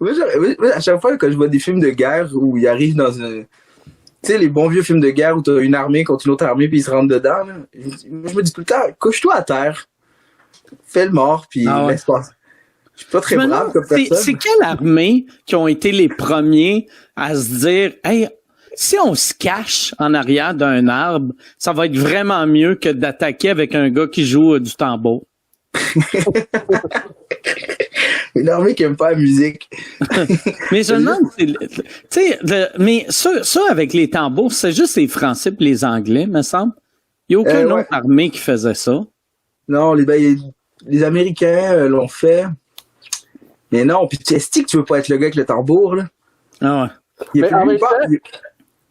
Moi, à chaque fois, quand je vois des films de guerre où ils arrivent dans un... Tu sais, les bons vieux films de guerre où t'as une armée contre une autre armée puis ils se rentrent dedans, là, je me dis tout le temps, couche-toi à terre, fais le mort, puis laisse passer. Je suis pas très brave comme personne. C'est quelle armée qui ont été les premiers à se dire, hey, si on se cache en arrière d'un arbre, ça va être vraiment mieux que d'attaquer avec un gars qui joue du tambour. Une armée qui aime pas la musique. Mais je me demande, tu sais, mais ça avec les tambours, c'est juste les Français et les Anglais, me semble. Il n'y a aucune autre armée qui faisait ça. Non, les Américains l'ont fait. Mais non, puis tu sais que tu veux pas être le gars avec le tambour, là. Ah ouais. Mais en même temps,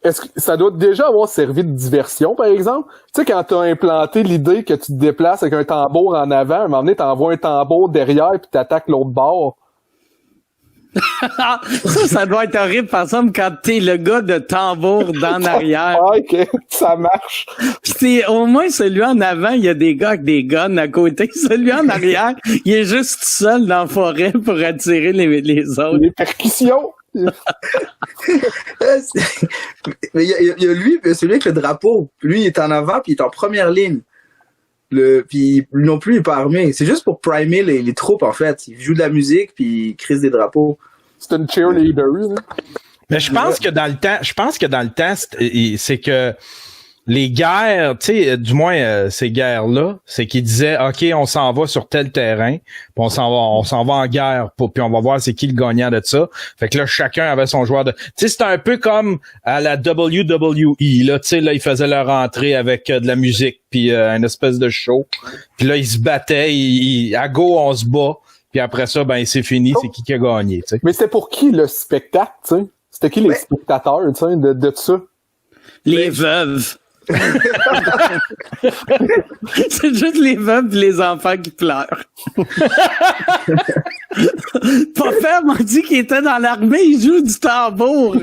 est-ce que ça doit déjà avoir servi de diversion, par exemple? Tu sais, quand t'as implanté l'idée que tu te déplaces avec un tambour en avant, à un moment donné, t'envoies un tambour derrière puis t'attaques l'autre bord. ça doit être horrible, par exemple, quand t'es le gars de tambour d'en arrière. Ok, ça marche. Pis au moins, celui en avant, il y a des gars avec des guns à côté. Celui en arrière, il est juste seul dans la forêt pour attirer les autres. Les percussions! Mais il y a lui, celui avec le drapeau. Lui, il est en avant puis il est en première ligne. Puis lui non plus, il est pas armé. C'est juste pour primer les troupes, en fait. Il joue de la musique puis il crise des drapeaux. C'est une cheerleader, là. Mais je pense que dans le temps, c'est que les guerres, tu sais, du moins ces guerres-là, c'est qu'ils disaient, OK, on s'en va sur tel terrain, puis on s'en va en guerre, puis on va voir c'est qui le gagnant de ça. Fait que là, chacun avait son joueur de... Tu sais, c'était un peu comme à la WWE, là, tu sais, là, ils faisaient leur entrée avec de la musique, puis une espèce de show. Puis là, ils se battaient, à go, on se bat, puis après ça, ben, c'est fini, c'est qui a gagné, tu sais. Mais c'était pour qui le spectacle, tu sais? C'était qui les spectateurs, tu sais, de ça? Les veuves. C'est juste les veuves et les enfants qui pleurent. Ton père m'a dit qu'il était dans l'armée, il joue du tambour.